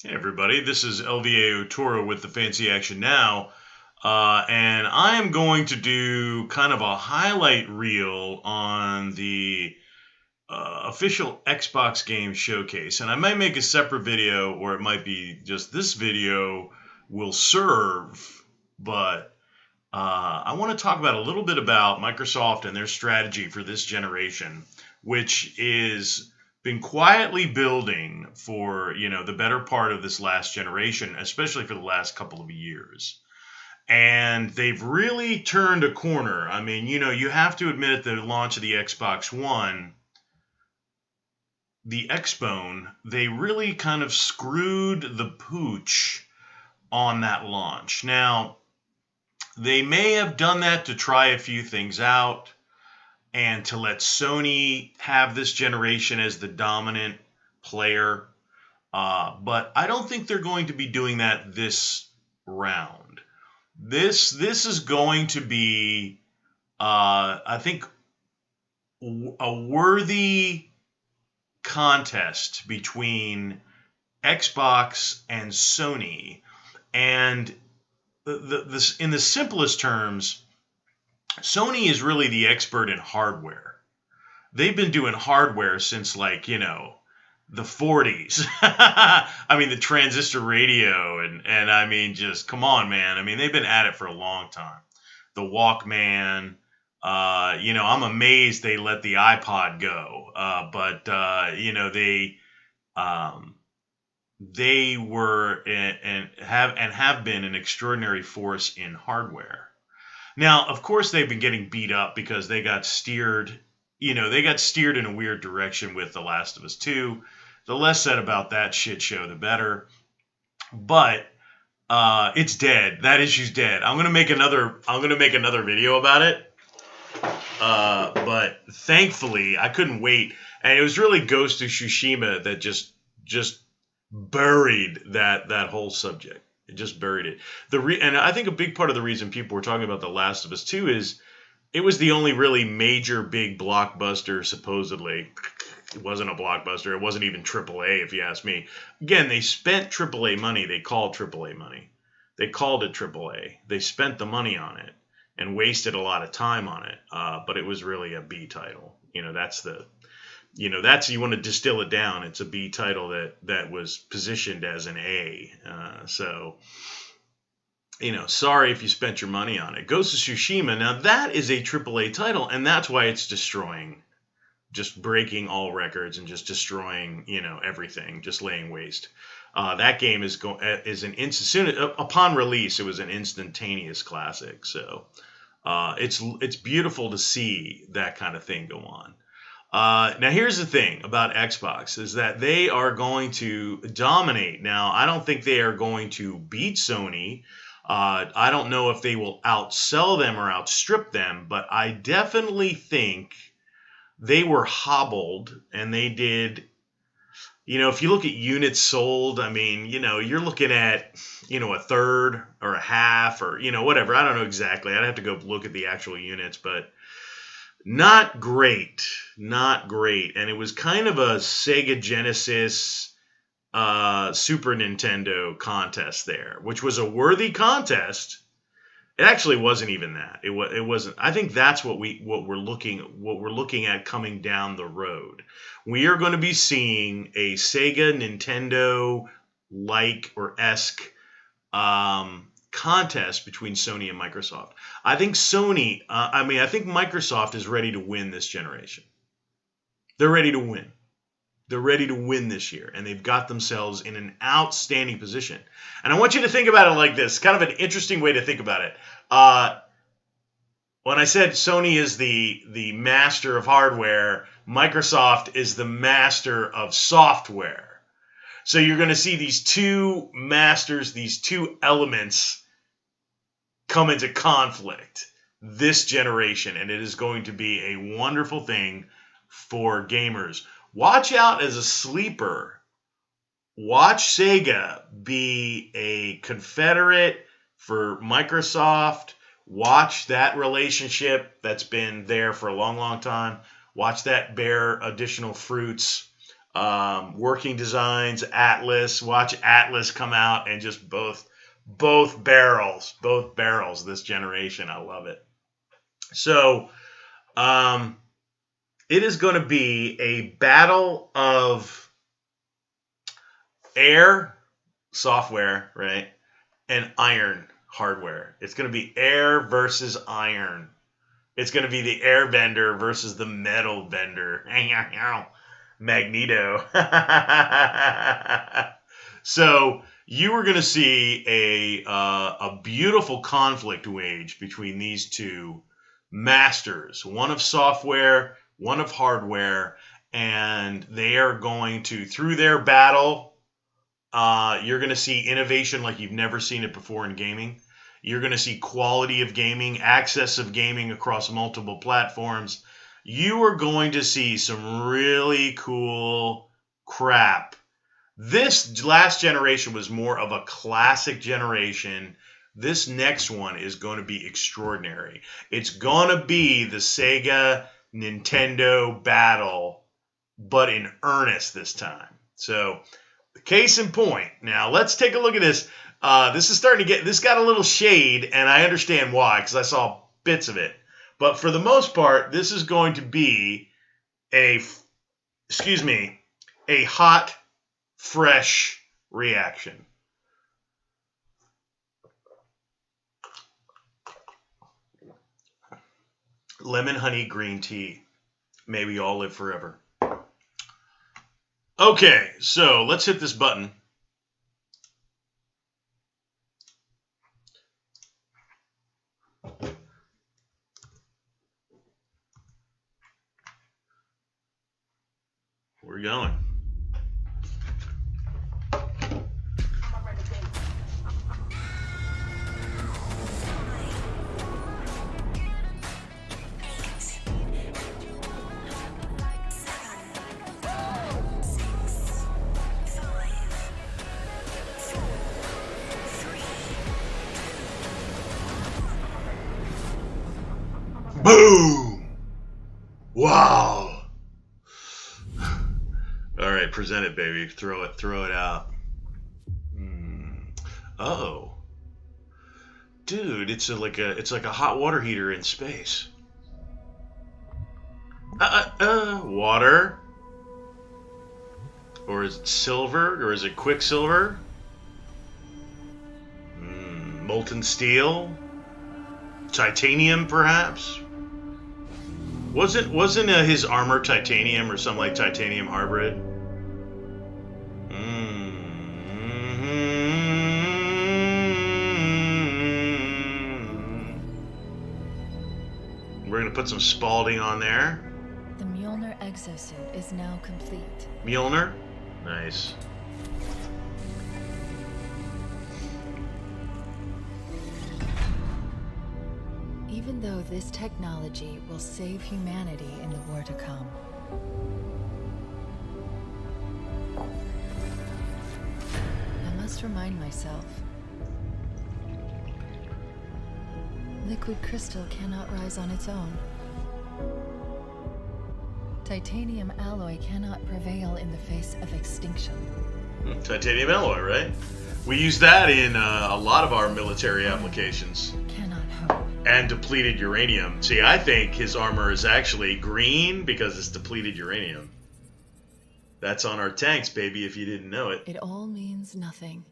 Hey everybody, this is LVA Toro with the Fancy Action Now, and I am going to do kind of a highlight reel on the official Xbox game showcase. And I might make a separate video, or it might be just this video will serve, but I want to talk about a little bit about Microsoft and their strategy for this generation, which is been quietly building for the better part of this last generation, especially for the last couple of years. And they've really turned a corner. I mean, you have to admit at the launch of the Xbox One, the Xbone, they really kind of screwed the pooch on that launch. Now, they may have done that to try a few things out and to let Sony have this generation as the dominant player. But I don't think they're going to be doing that this round. This is going to be, I think, a worthy contest between Xbox and Sony. And in the simplest terms, Sony is really the expert in hardware. They've been doing hardware since the 40s. I mean, the transistor radio and I mean, just come on, man. I mean, they've been at it for a long time. The Walkman, I'm amazed they let the iPod go. But they were and have been an extraordinary force in hardware. Now, of course, they've been getting beat up because they got steered. They got steered in a weird direction with The Last of Us 2. The less said about that shit show, the better. But it's dead. That issue's dead. I'm gonna make another video about it. But thankfully, I couldn't wait, and it was really Ghost of Tsushima that just buried that whole subject. It just buried it. And I think a big part of the reason people were talking about The Last of Us 2 is it was the only really major big blockbuster, supposedly. It wasn't a blockbuster. It wasn't even AAA, if you ask me. Again, they spent AAA money. They called AAA money. They called it AAA. They spent the money on it and wasted a lot of time on it. But it was really a B title. That's you want to distill it down. It's a B title that was positioned as an A. Sorry if you spent your money on it. Ghost of Tsushima, now that is a AAA title, and that's why it's just breaking all records and just destroying, everything, just laying waste. That game upon release, it was an instantaneous classic. So it's beautiful to see that kind of thing go on. Now, here's the thing about Xbox is that they are going to dominate. Now, I don't think they are going to beat Sony. I don't know if they will outsell them or outstrip them, but I definitely think they were hobbled, and they did. If you look at units sold, I mean, you're looking at, a third or a half or, whatever. I don't know exactly. I'd have to go look at the actual units, but not great. Not great. And it was kind of a Sega Genesis, Super Nintendo contest there, which was a worthy contest. It actually wasn't even that. It wasn't. I think that's what we're looking at coming down the road. We are going to be seeing a Sega Nintendo like or esque contest between Sony and Microsoft. I think Microsoft is ready to win this generation. They're ready to win. They're ready to win this year, and they've got themselves in an outstanding position. And I want you to think about it like this, kind of an interesting way to think about it. When I said Sony is the master of hardware, Microsoft is the master of software. So you're going to see these two masters, these two elements come into conflict this generation, and it is going to be a wonderful thing for gamers. Watch out as a sleeper. Watch Sega be a confederate for Microsoft. Watch that relationship that's been there for a long, long time. Watch that bear additional fruits working designs, Atlas. Watch Atlas come out and just both barrels this generation. I love it. So it is going to be a battle of air software, right, and iron hardware. It's going to be air versus iron. It's going to be the air vendor versus the metal vendor. Magneto. So you are going to see a beautiful conflict waged between these two masters, one of software, one of hardware, and they are going to, through their battle, you're going to see innovation like you've never seen it before in gaming. You're going to see quality of gaming, access of gaming across multiple platforms. You are going to see some really cool crap. This last generation was more of a classic generation. This next one is going to be extraordinary. It's going to be the Sega Nintendo battle, but in earnest this time. So, case in point. Now, let's take a look at this. This got a little shade, and I understand why, because I saw bits of it. But for the most part, this is going to be a hot, fresh reaction. Lemon honey green tea. May we all live forever. Okay, so let's hit this button. We're going. Boom! Wow! All right, present it, baby. Throw it out. Oh, dude, it's like a hot water heater in space. Water, or is it silver, or is it quicksilver? Molten steel, titanium, perhaps. Wasn't his armor titanium or some like titanium hybrid? We're gonna put some Spalding on there. The Mjolnir exosuit is now complete. Mjolnir? Nice. Even though this technology will save humanity in the war to come, I must remind myself, liquid crystal cannot rise on its own. Titanium alloy cannot prevail in the face of extinction. Titanium alloy, right? We use that in a lot of our military applications. Cannot hope. And depleted uranium. See, I think his armor is actually green because it's depleted uranium. That's on our tanks, baby, if you didn't know it. It all means nothing.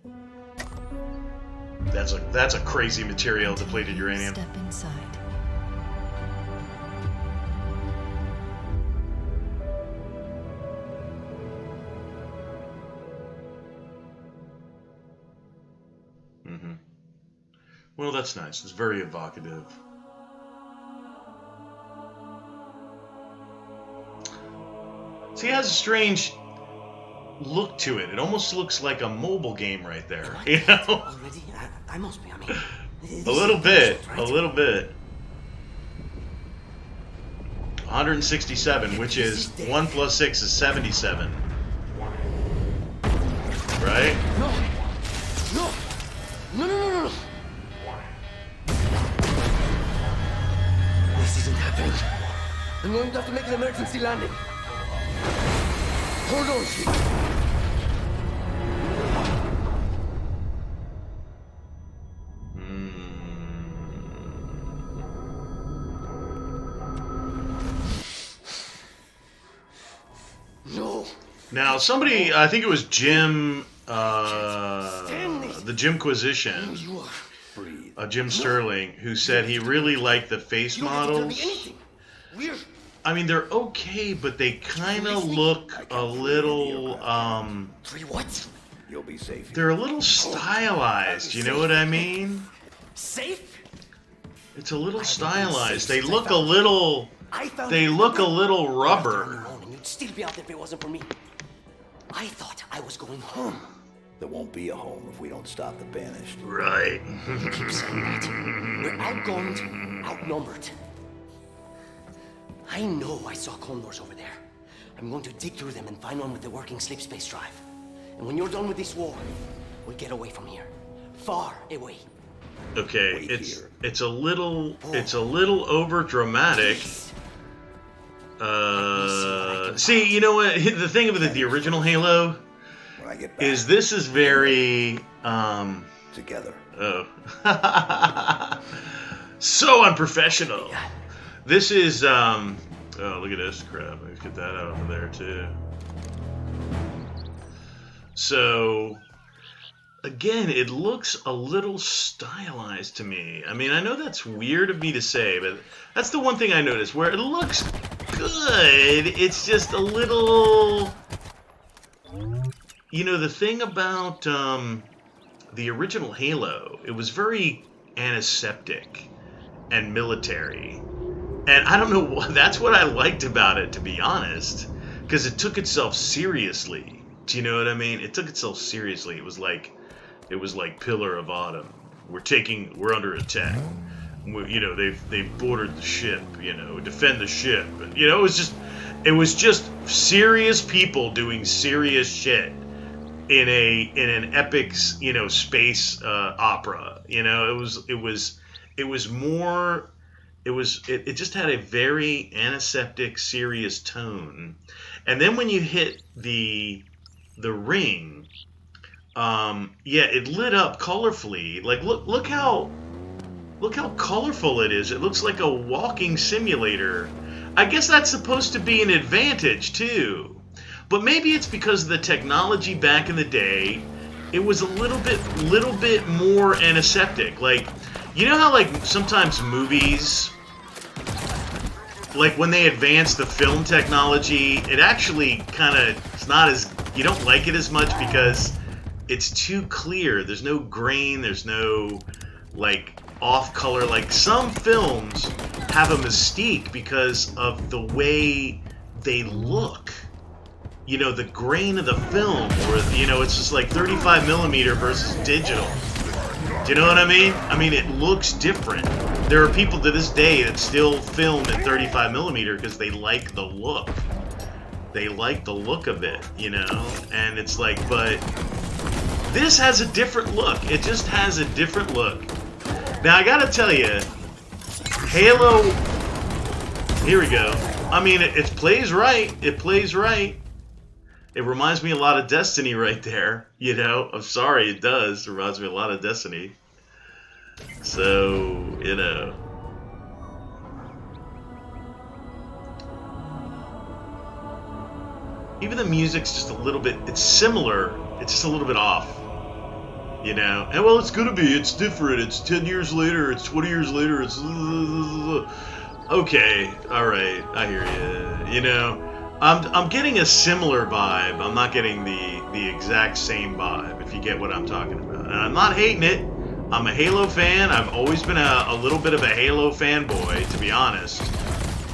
That's a crazy material, depleted uranium. Step inside. Well, that's nice. It's very evocative. See, it has a strange look to it. It almost looks like a mobile game right there. You know? Already? I must be. I mean, a little bit. Right? A little bit. 167, which is 1 plus 6 is 77. Right? No! No! No, no, no, no! This isn't happening. I'm going to have to make an emergency landing. Hold on, Chief. No. Now, somebody, I think it was Jim, the Jimquisition, You are. Breathe. Jim Sterling, who said he really liked the face You don't have to tell me models. anything. We're... I mean, they're okay, but they kind of look a little, Free what? You'll be safe. they're a little stylized, you know what I mean? Safe? It's a little stylized. They look a little, I found they you. look a little After rubber. alone, and you'd still be out there if it wasn't for me. I thought I was going home. There won't be a home if we don't stop the banished. Right. Keep saying that. We're outgunned, outnumbered. I know I saw condors over there. I'm going to dig through them and find one with the working sleep space drive. And when you're done with this war, we'll get away from here. Far away. Okay, Wait here. it's a little over dramatic. See, you know what? The thing with the original Halo When I get back, is this is very together. oh so unprofessional. This is oh, look at this crap. Let's get that out of there too. So again, it looks a little stylized to me. I mean, I know that's weird of me to say, but that's the one thing I noticed. Where it looks good, it's just a little... You know, the thing about the original Halo, it was very antiseptic and military. And I don't know, that's what I liked about it, to be honest. Because it took itself seriously. Do you know what I mean? It took itself seriously. It was like Pillar of Autumn. We're under attack. You know, they've boarded the ship. You know, defend the ship. You know, it was just serious people doing serious shit in an epic, you know, space opera. You know, it just had a very antiseptic, serious tone. And then when you hit the ring, yeah, it lit up colorfully. Like look how colorful it is. It looks like a walking simulator. I guess that's supposed to be an advantage too. But maybe it's because of the technology back in the day. It was a little bit more antiseptic. Like, you know how like sometimes movies, like when they advance the film technology, it actually it's not as, you don't like it as much because it's too clear. There's no grain, there's no like off color. Like some films have a mystique because of the way they look. You know, the grain of the film, or, you know, it's just like 35 millimeter versus digital. Do you know what I mean? I mean, it looks different. There are people to this day that still film in 35 millimeter because they like the look. They like the look of it, you know? And it's like, but this has a different look. It just has a different look. Now, I gotta tell you, Halo, here we go. I mean, it plays right. It plays right. It reminds me a lot of Destiny right there, you know? I'm sorry, it does. It reminds me a lot of Destiny. So, you know. Even the music's just a little bit, it's similar, it's just a little bit off. You know? And well, it's gonna be, it's different, it's 10 years later, it's 20 years later, it's... Okay, alright, I hear you. You know? I'm getting a similar vibe. I'm not getting the exact same vibe, if you get what I'm talking about. And I'm not hating it. I'm a Halo fan. I've always been a little bit of a Halo fanboy, to be honest.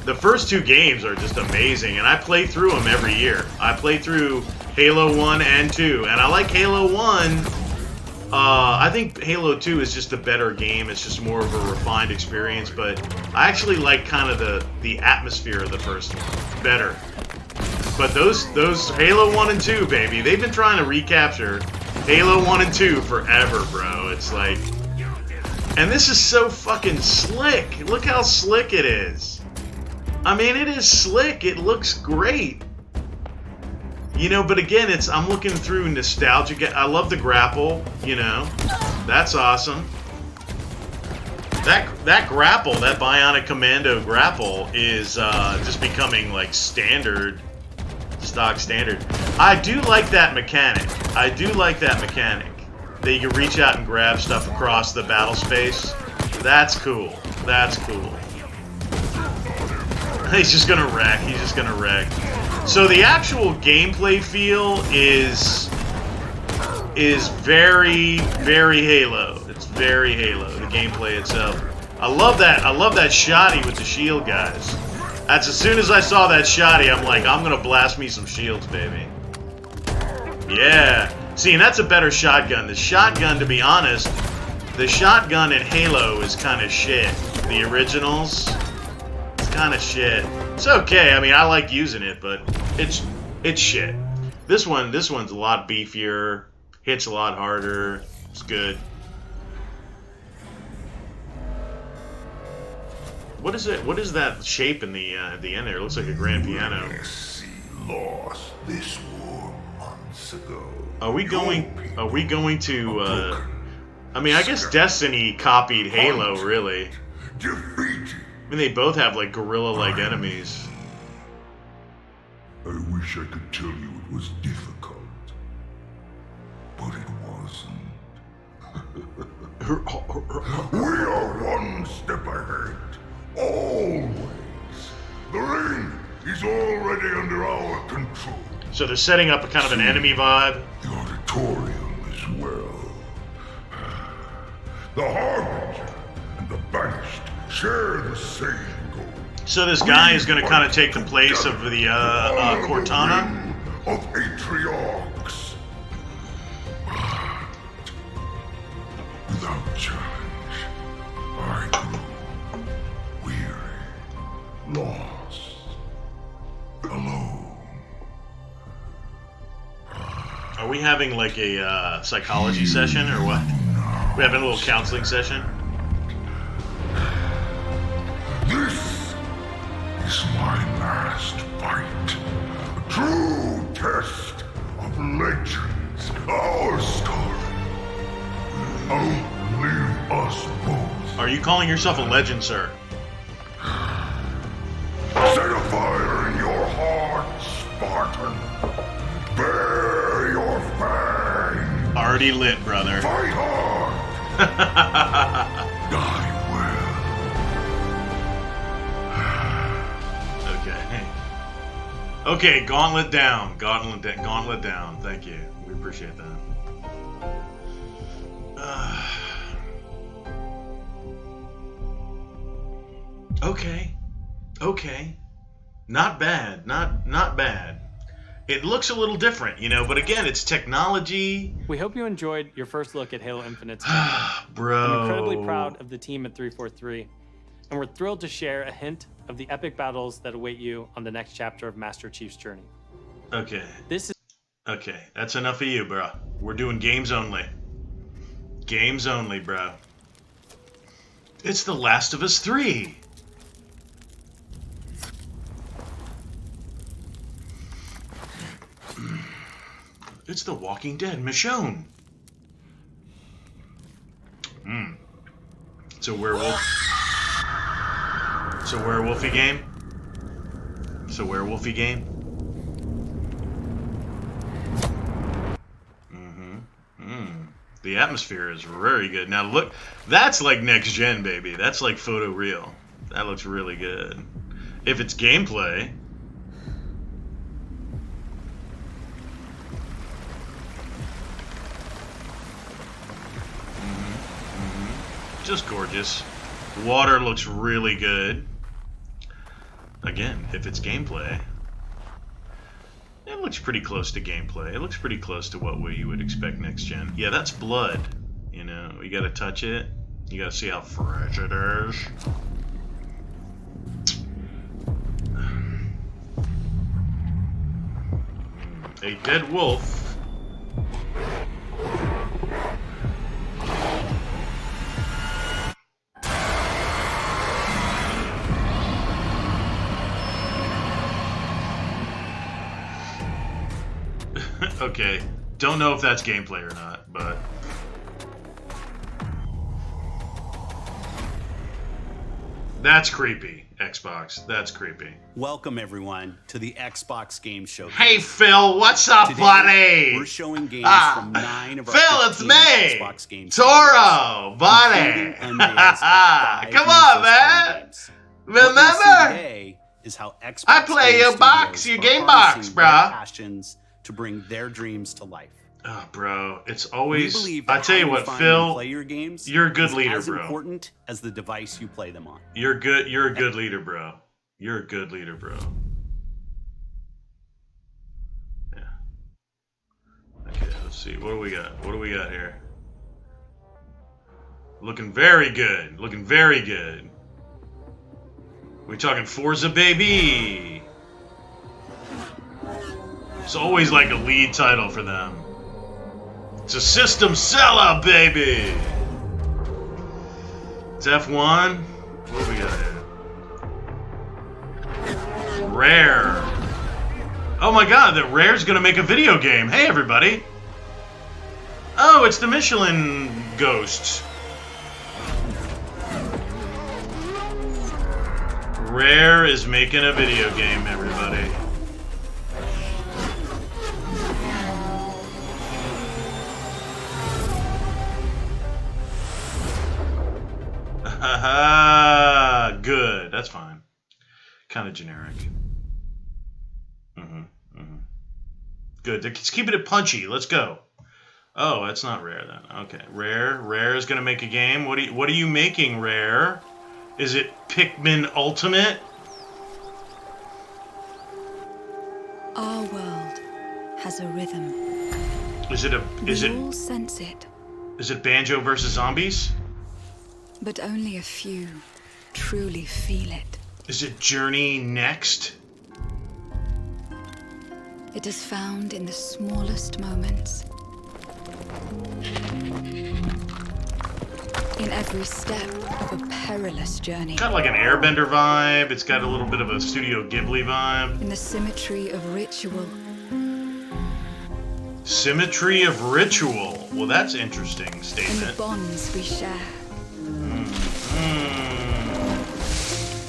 The first two games are just amazing, and I play through them every year. I play through Halo 1 and 2, and I like Halo 1. I think Halo 2 is just a better game. It's just more of a refined experience, but I actually like kind of the atmosphere of the first one better. But those Halo 1 and 2, baby, they've been trying to recapture Halo 1 and 2 forever, bro. It's like... And this is so fucking slick. Look how slick it is. I mean, it is slick. It looks great. You know, but again, I'm looking through nostalgic. I love the grapple, you know. That's awesome. That grapple, that Bionic Commando grapple is just becoming like standard, stock standard. I do like that mechanic. That you can reach out and grab stuff across the battle space. That's cool. That's cool. He's just gonna wreck. So the actual gameplay feel is very, very Halo. It's very Halo, the gameplay itself. I love that shotty with the shield, guys. That's as soon as I saw that shotty, I'm like, I'm gonna blast me some shields, baby. Yeah. See, and that's a better shotgun. The shotgun, to be honest, the shotgun in Halo is kind of shit. The originals, it's kind of shit. It's okay. I mean, I like using it, but it's shit. This one's a lot beefier, hits a lot harder. It's good. What is it? What is that shape in the end there? It looks like a grand piano. Tennessee lost this war months ago. Are we going to? I mean, I guess Destiny copied Halo, really. Defeated. I mean, they both have like gorilla-like enemies. I wish I could tell you it was difficult, but it wasn't. We are one step ahead, always. The ring is already under our control. So they're setting up a kind of an enemy vibe. The auditorium as well. The Harbinger and the Banished share the same goal. So this guy is going to kind of take the place of the Cortana. Of Atriox. Without challenge, I grew weary, lost, alone. Are we having like a psychology session or what? We having a little counseling session? This is my last fight. A true test of legends. Our story. Outlive us both. Are you calling yourself a legend, sir? Set a fire in your heart, Spartan. Bear your fang. Already lit, brother. Fight hard. Die well. Okay, gauntlet down. Gauntlet down. Thank you. We appreciate that. Okay. Not bad. Not bad. It looks a little different, you know, but again, it's technology. We hope you enjoyed your first look at Halo Infinite's content. Bro. I'm incredibly proud of the team at 343, and we're thrilled to share a hint of the epic battles that await you on the next chapter of Master Chief's journey. Okay. Okay, that's enough of you, bro. We're doing games only. Games only, bro. It's The Last of Us 3. It's The Walking Dead, Michonne. It's a werewolf. It's a werewolfy game. The atmosphere is very good. Now look, that's like next gen, baby. That's like photo real. That looks really good. If it's gameplay. Just gorgeous. Water looks really good. Again, if it's gameplay. It looks pretty close to gameplay. It looks pretty close to what you would expect next gen. Yeah, that's blood. You know, you gotta touch it. You gotta see how fresh it is. A dead wolf. Okay. Don't know if that's gameplay or not, but... That's creepy, Xbox. That's creepy. Welcome, everyone, to the Xbox Game Show. Hey, Phil. What's up, Today, buddy? We're showing games from 9 of our Phil, it's 15 me. Xbox games. Toro, buddy. Come on, man. Remember? Today is how Xbox I play Game your box, Studios your are game box, harnessing their bruh. passions to bring their dreams to life. Oh, bro, it's We always... believe I that tell you how what, find Phil, and play your games you're a good is leader, as bro. important as the device you play them on. You're good. You're a good leader, bro. You're a good leader, bro. Yeah. Okay, let's see. What do we got? What do we got here? Looking very good. Looking very good. We talking Forza, baby? It's always like a lead title for them. It's a system seller, baby. It's F1. What do we got here? Rare. Oh my god, that Rare's gonna make a video game. Hey everybody. Oh, it's the Michelin Ghosts. Rare is making a video game, everybody. Haha, good. That's fine. Kind of generic. Good. Let's keep it punchy. Let's go. Oh, that's not Rare then. Okay, Rare. Rare is gonna make a game. What are you making, Rare? Is it Pikmin Ultimate? Our world has a rhythm. Is it We all sense it, is it Banjo versus Zombies? but only a few truly feel it. Is it Journey Next? It is found in the smallest moments. In every step of a perilous journey. Got like an Airbender vibe. It's got a little bit of a Studio Ghibli vibe. In the symmetry of ritual. Symmetry of ritual. Well, that's interesting In the statement. bonds we share.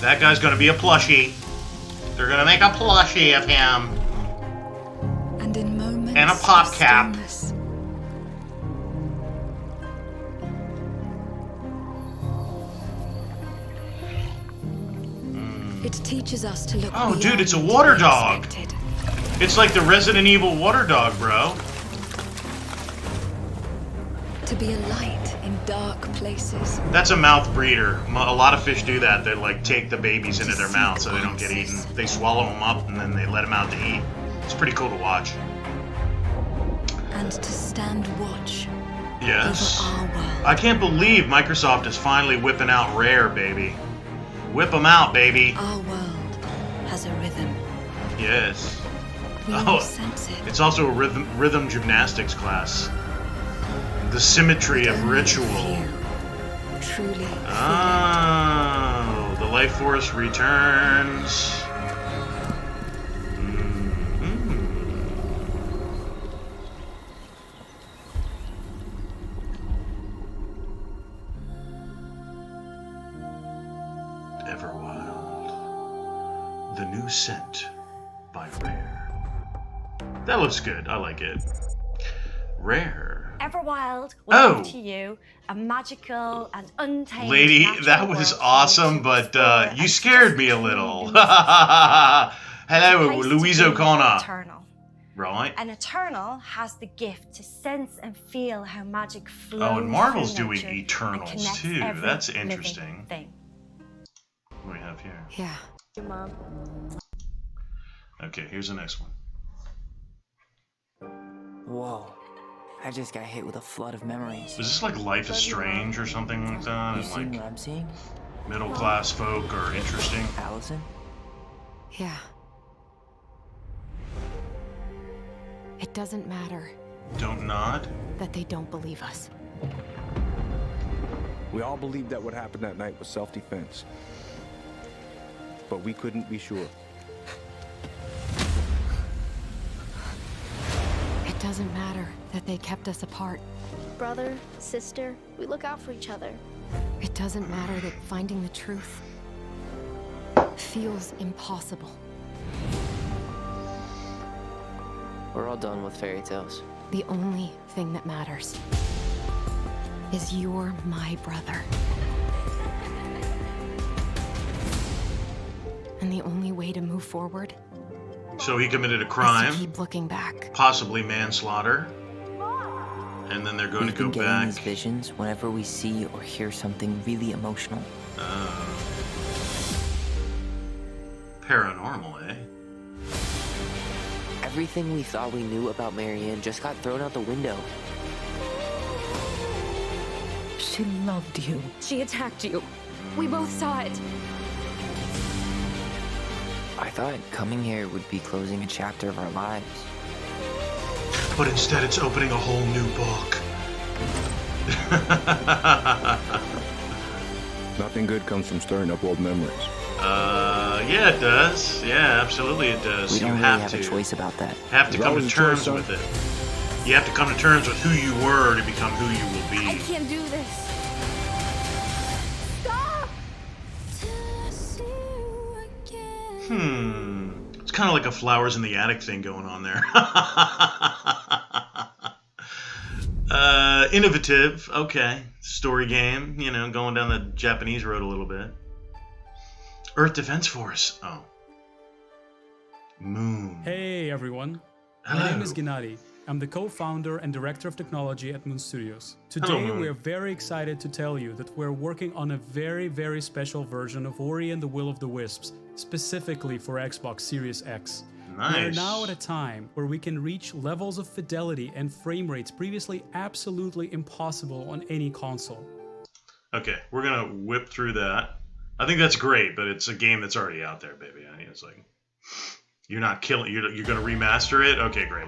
That guy's gonna be a plushie. They're gonna make a plushie of him. And in moments And a pop of cap. stillness. It teaches us to look Oh, dude, beyond it's a water the dog. expected. It's like the Resident Evil water dog, bro. To be a light in dark places. That's a mouth breeder. A lot of fish do that. They like take the babies into their mouth so they don't get eaten. They swallow them up and then they let them out to eat. It's pretty cool to watch. And to stand watch Yes. over our world. I can't believe Microsoft is finally whipping out Rare, baby. Whip them out, baby. Our world has a rhythm. Yes. We Oh, all sense it. It's also a rhythm gymnastics class. The symmetry of Only a ritual. few truly feel Oh, the life force returns. Everwild. The new scent by Rare. That looks good. I like it. Rare. Everwild will Oh. give to you a magical and untamed Lady, natural that was world awesome, to but explore you and scared me a just little. truly Hello, place to Louise be O'Connor. Eternal. Right? An Eternal has the gift to sense and feel how magic flows. Oh, and Marvel's through doing nature and Eternals connects too. every That's living interesting. Thing. What do we have here? Yeah. Your mom. Okay, here's the next one. Whoa. I just got hit with a flood of memories. Is this like Life is Strange or something like that? You And see like what I'm seeing? middle class folk are interesting. Allison? Yeah. It doesn't matter Don't nod. that they don't believe us. We all believed that what happened that night was self-defense. But we couldn't be sure. It doesn't matter that they kept us apart. Brother, sister, we look out for each other. It doesn't matter that finding the truth feels impossible. We're all done with fairy tales. The only thing that matters is you're my brother. And the only way to move forward So he committed a is to crime, keep looking back. possibly manslaughter, and then they're going We've to been go getting back. these visions whenever we see or hear something really emotional. Paranormal, eh? Everything we thought we knew about Marianne just got thrown out the window. She loved you. She attacked you. We both saw it. I thought coming here would be closing a chapter of our lives. But instead it's opening a whole new book. Nothing good comes from stirring up old memories. Yeah, it does. Yeah, absolutely it does. We don't You really have have to. a choice about that. Have to There's come to always a terms choice, son. with it. You have to come to terms with who you were to become who you will I be. can't do this. Stop! It's kind of like a flowers in the attic thing going on there. Innovative. Okay. Story game. You know, going down the Japanese road a little bit. Earth Defense Force. Oh. Moon. Hey everyone. Hello. My name is Gennady. I'm the co-founder and director of technology at Moon Studios. Today Hello. we're very excited to tell you that we're working on a very, very special version of Ori and the Will of the Wisps, specifically for Xbox Series X. We're Nice. now at a time where we can reach levels of fidelity and frame rates previously absolutely impossible on any console. Okay, we're gonna whip through that. I think that's great, but it's a game that's already out there, baby. I mean, it's like you're not killing. You're gonna remaster it. Okay, great.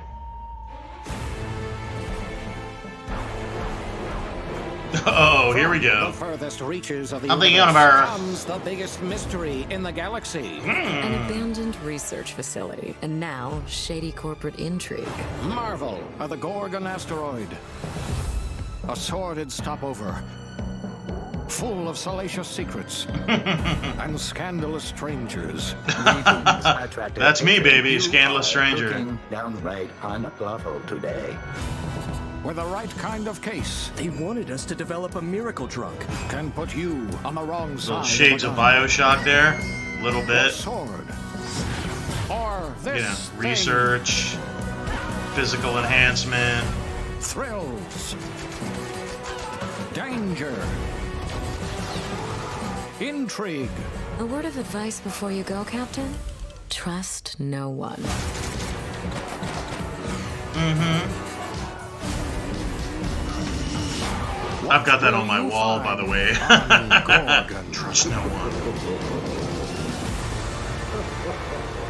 Oh, here we go. The furthest reaches of the universe. comes the biggest mystery in the galaxy. An abandoned research facility, and now shady corporate intrigue. Marvel of the Gorgon asteroid. A sordid stopover, full of salacious secrets and scandalous strangers. That's me, baby. Scandalous stranger. Downright unlawful today. With the right kind of case, they wanted us to develop a miracle drug. Can put you on the wrong side. Little shades of Bioshock there, a little bit. Sword. Or this You know, research, physical enhancement. Thrills. Danger. Intrigue. A word of advice before you go, Captain? Trust no one. I've got that on my wall, by the way. Trust no one.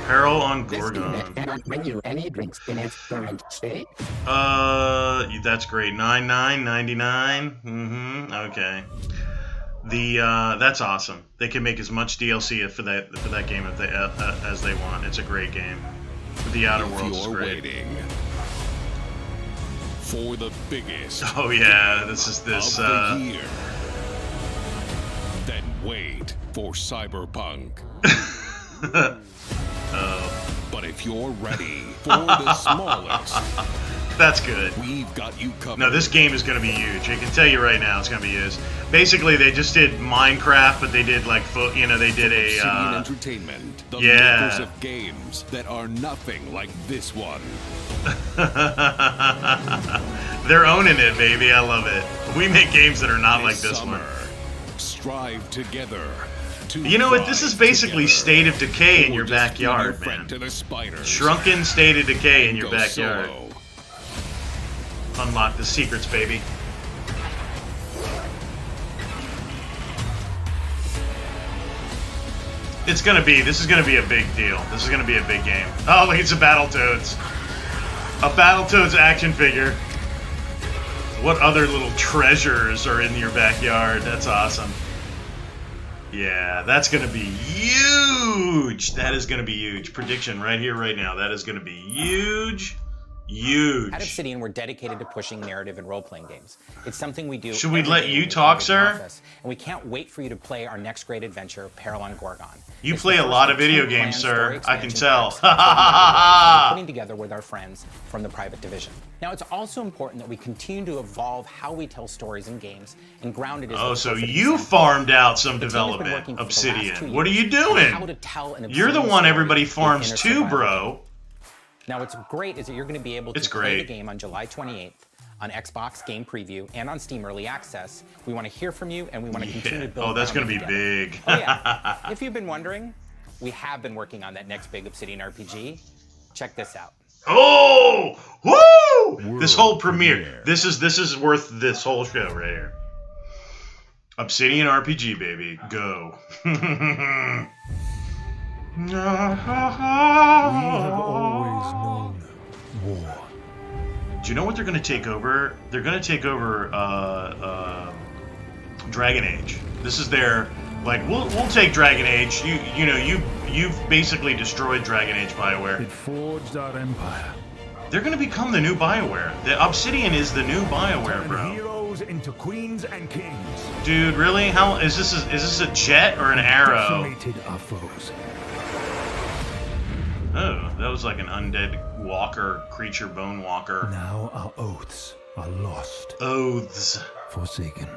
Peril on Gorgon. Cannot bring you any drinks in its current state. That's great. 99.99. Okay. That's awesome. They can make as much DLC for that game if they as they want. It's a great game. The Outer Worlds is great. Waiting for the biggest. Oh yeah, this is this. Of the year. Then wait for Cyberpunk. But if you're ready for the smallest, that's good. We've got you covered. No, this game is going to be huge. I can tell you right now, it's going to be huge. Basically, they just did Minecraft, but they did like, they did a. Obsidian Entertainment, the yeah. makers of games that are nothing like this one. They're owning it, baby. I love it. We make games that are not like this summer, one. Strive together. You know what? This is basically State of Decay in your backyard, man. Shrunken State of Decay in your backyard. Solo. Unlock the secrets, baby. This is gonna be a big deal. This is gonna be a big game. Oh, look, it's a Battletoads. A Battletoads action figure. What other little treasures are in your backyard? That's awesome. Yeah, that's gonna be huge. That is gonna be huge. Prediction right here, right now. That is gonna be huge. Huge. At Obsidian, we're dedicated to pushing narrative and role-playing games. It's something we do. Should we every let day you when we talk, come into the sir? office, and we can't wait for you to play our next great adventure, Peril Gorgon. You It's play the a first lot of two video planned games, story sir. I can expansion tell. packs that we're putting together with our friends from the Private Division. Now, it's also important that we continue to evolve how we tell stories in games and ground it as Oh, the so perfect you example. farmed out some The team has been development, working for the last 2 Obsidian. What are years you doing? on how to tell an You're the Obsidian one story everybody in farms a to, survival bro. game. Now, what's great is that you're going to be able to It's play the great. game on July 28th on Xbox Game Preview and on Steam Early Access. We want to hear from you, and we want to continue to build. Oh, that's going to be together. big. Oh, yeah. If you've been wondering, we have been working on that next big Obsidian RPG. Check this out. Oh, woo! This whole premiere. This is worth this whole show right here. Obsidian RPG, baby, go. We have always known war. Do you know what they're going to take over? They're going to take over Dragon Age. This is their we'll take Dragon Age. You've basically destroyed Dragon Age, BioWare. It forged our empire. They're going to become the new BioWare. The Obsidian is the new BioWare, bro. Heroes into queens and kings. Dude, really? How is this a jet or an arrow? Decimated our foes. Oh, that was like an undead walker, creature bone walker. Now our oaths are lost. Oaths. Forsaken.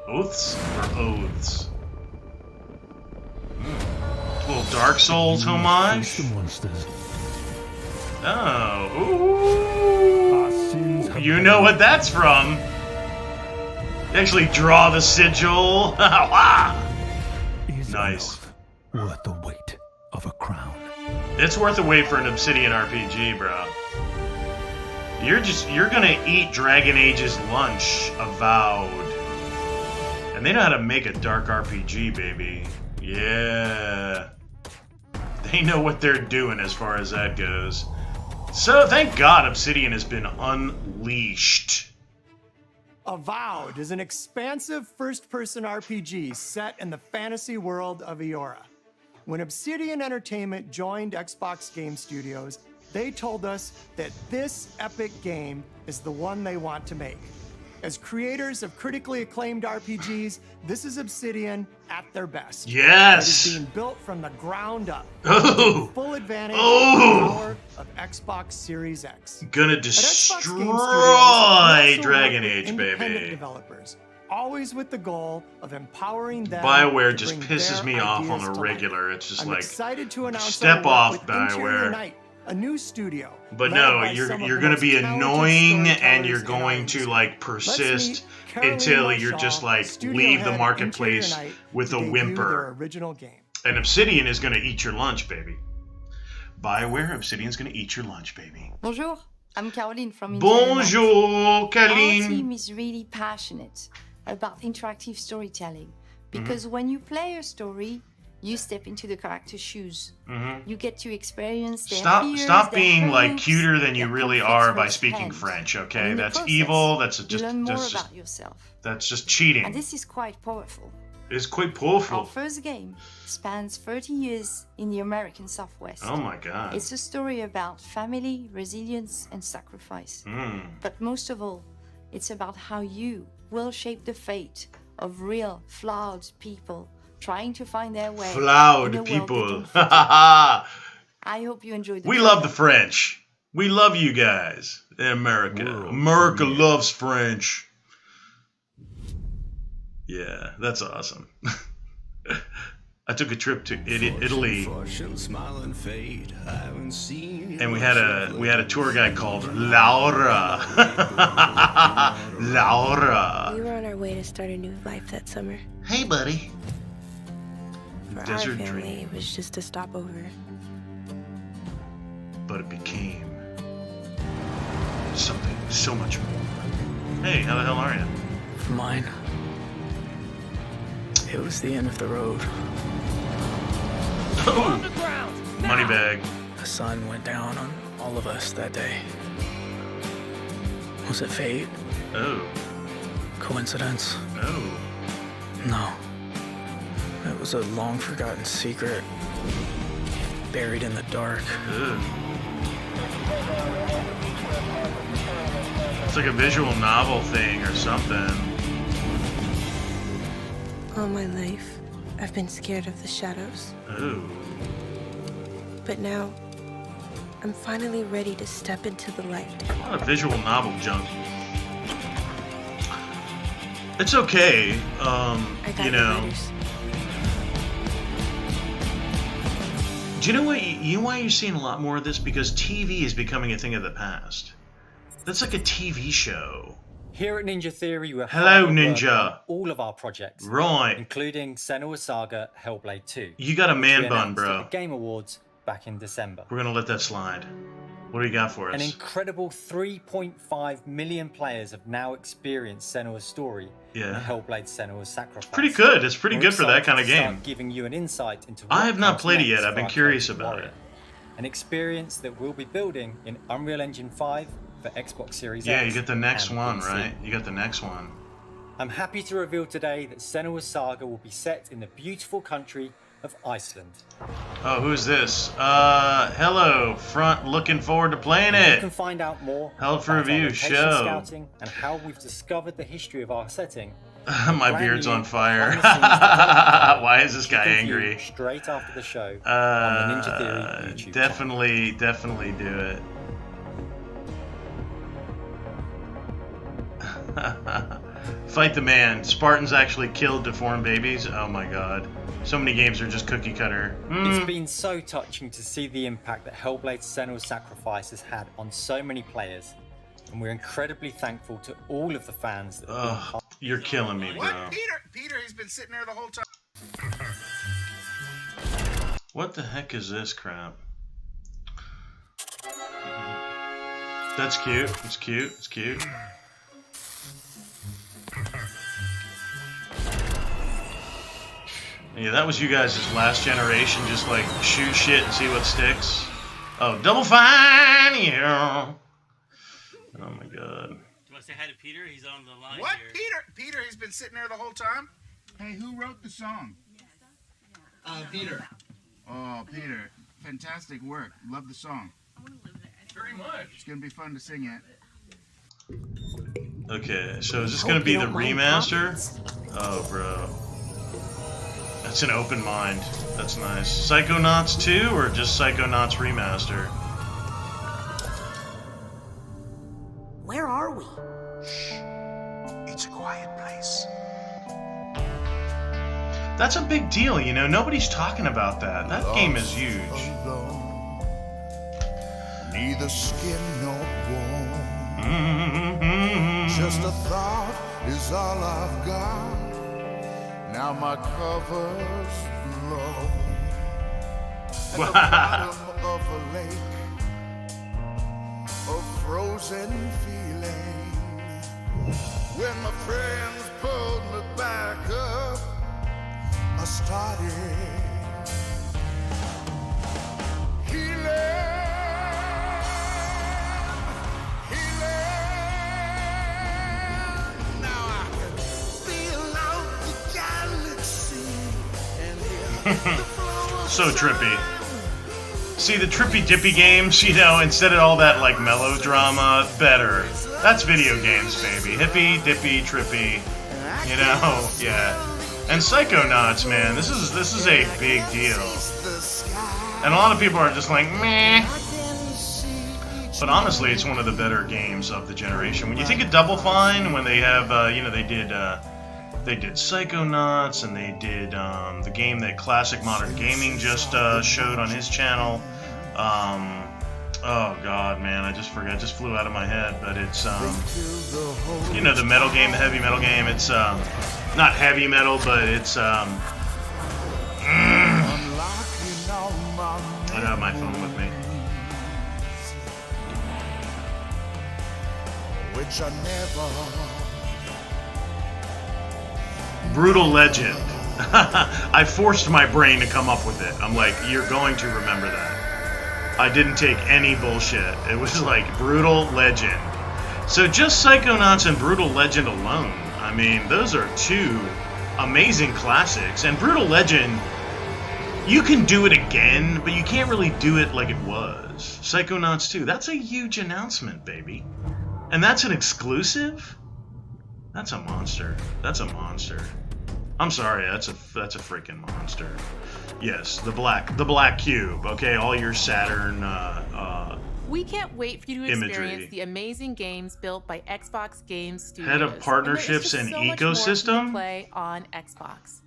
Oaths or oaths? Little Dark Souls homage? The monsters. Oh, ooh. You know what that's from. You actually draw the sigil. Nice. Worth the weight of a crown. It's worth the wait for an Obsidian RPG, bro. You're gonna eat Dragon Age's lunch, avowed. And they know how to make a dark RPG, baby. Yeah. They know what they're doing as far as that goes. So thank God Obsidian has been unleashed. Avowed is an expansive first-person RPG set in the fantasy world of Eora. When Obsidian Entertainment joined Xbox Game Studios, they told us that this epic game is the one they want to make. As creators of critically acclaimed RPGs, this is Obsidian at their best. Yes! It is being built from the ground up. Oh! Full advantage Oh! of the power of Xbox Series X. Gonna At Xbox Game destroy Studios, we Dragon also work with Age, independent baby. developers, always with the goal of empowering them. BioWare to just bring pisses their me off on ideas a to life. regular. It's just I'm like, excited to announce step our off, work with Interior BioWare. Night, a new studio. But led no, by you're some of you're the gonna most be talented annoying, and storytellers you're in our going to industry. like Let's persist meet Caroline until you're Marshall, just like studio leave head the at marketplace Interior Night, with to a debut whimper. their original game. And Obsidian is gonna eat your lunch, baby. BioWare, Obsidian's gonna eat your lunch, baby. Bonjour, I'm Caroline from Interior Night. Bonjour, Our Caroline. team is really passionate about interactive storytelling because when you play a story, you step into the character's shoes. You get to experience their fears, Stop their being like hopes, cuter than you their really conflicts are by firsthand. speaking French, And okay? in the That's process, evil. That's you just learn more that's about just yourself. that's just cheating. And this is quite powerful. It's quite Our powerful. first game spans 30 years in the American Southwest. Oh my God. It's a story about family, resilience, and sacrifice. But most of all, it's about how you will shape the fate of real, flawed people trying to find their way. in a Flawed world they people. don't fit in. I hope you enjoyed the We trailer. love the French. We love you guys in America. America loves French. Yeah, that's awesome. I took a trip to Italy, and we had a tour guide called Laura. Laura. We were on our way to start a new life that summer. Hey, buddy. For Desert our family, dream. it was just a stopover. But it became something so much more. Hey, how the hell are you? For mine, it was the end of the road. Moneybag. The sun went down on all of us that day. Was it fate? Oh. Coincidence? Oh. No. It was a long-forgotten secret, buried in the dark. Ugh. It's like a visual novel thing or something. All my life, I've been scared of the shadows. Ooh. But now, I'm finally ready to step into the light. A lot of visual novel junk. It's okay, you know. Do you know what? You know why you're seeing a lot more of this? Because TV is becoming a thing of the past. That's like a TV show. Here at Ninja Theory, we're Hello, hard at work Ninja. on all of our projects, Right. including Senua's Saga Hellblade 2. You got a man which we bun, announced bro. at the Game Awards back in December. We're gonna let that slide. What do you got for us? An incredible 3.5 million players have now experienced Senua's story in Yeah. Hellblade: Senua's Sacrifice. Pretty good. It's pretty We're good for that excited kind of to start game. Giving you an insight into I what have not comes played it yet. next I've been for our curious talented about warrior. it. An experience that we'll be building in Unreal Engine 5 for Xbox Series Yeah, X you get the next and one, PC. right? You got the next one. I'm happy to reveal today that Senua's Saga will be set in the beautiful country of Iceland. Oh, who's this? Hello, front. Looking forward to playing You it. can find out more Held for about our Review location show. scouting and how we've discovered the history of our setting. My beard's on fire. Why Why is this guy angry? Straight after the show on the Ninja Theory YouTube Definitely do it. Fight the man. Spartans actually killed deformed babies. Oh my god. So many games are just cookie cutter. It's been so touching to see the impact that Hellblade: Senua's Sacrifice has had on so many players, and we're incredibly thankful to all of the fans that have been part. You're killing me, bro. What? Peter, he's been sitting there the whole time. What the heck is this crap? That's cute. It's cute. It's cute. Yeah, that was you guys' last generation. Just like shoot shit and see what sticks. Oh, Double Fine! Yeah. Oh my god. Do you want to say hi to Peter? He's on the line What? here. Peter, he's been sitting there the whole time? Hey, who wrote the song? Peter. Oh, Peter. Fantastic work. Love the song. Very much. It's going to be fun to sing it. Okay, so is this gonna be the remaster? Oh, bro. That's an open mind. That's nice. Psychonauts 2 or just Psychonauts Remaster? Where are we? It's a quiet place. That's a big deal, you know? Nobody's talking about that. That game is huge. Neither skin nor bone. Just a thought is all I've got. Now my cover's blown. At the bottom of a lake, a frozen feeling. When my friends pulled me back up, I started healing. So trippy. See, the trippy dippy games, you know, instead of all that like melodrama, better. That's video games, baby. Hippy, dippy, trippy. You know, yeah. And Psychonauts, man, this is a big deal. And a lot of people are just like, meh. But honestly, it's one of the better games of the generation. When you think of Double Fine, when they have, you know, they did Psychonauts, and they did the game that Classic Modern Gaming just showed on his channel. Oh god, man, I just forgot. It just flew out of my head. But it's you know, the metal game, the heavy metal game. It's not heavy metal, but it's I don't have my phone with me. Which I never. Brutal Legend. I forced my brain to come up with it. I'm like, you're going to remember that. I didn't take any bullshit. It was like Brutal Legend. So just Psychonauts and Brutal Legend alone, I mean, those are two amazing classics. And Brutal Legend, you can do it again, but you can't really do it like it was. Psychonauts 2, that's a huge announcement, baby. And that's an exclusive? That's a monster. That's a monster. I'm sorry, that's a freaking monster. Yes, the black cube. Okay, all your Saturn we can't wait for you to experience imagery. the amazing games built by Xbox Game Studios. Head of partnerships and ecosystem. To play on Xbox.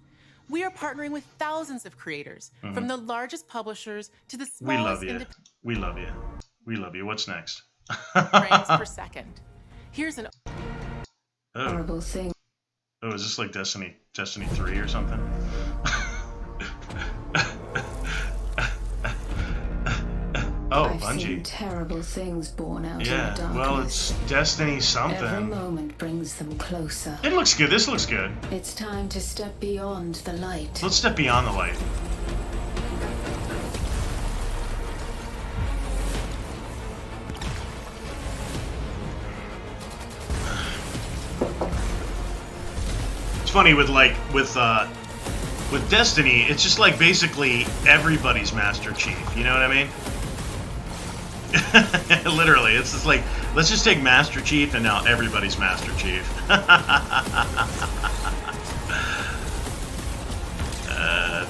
We are partnering with thousands of creators, from the largest publishers to the smallest. We love you. We love you. We love you. What's next? frames per second. Here's an horrible thing. Oh, is this like Destiny 3 or something? Oh, I've Bungie. seen terrible things born out Yeah, in the darkness. well, it's Destiny something. Every moment brings them closer. It looks good. This looks good. It's time to step beyond the light. Let's step beyond the light. It's funny with Destiny, it's just like basically everybody's Master Chief. You know what I mean? Literally, it's just like, let's just take Master Chief and now everybody's Master Chief.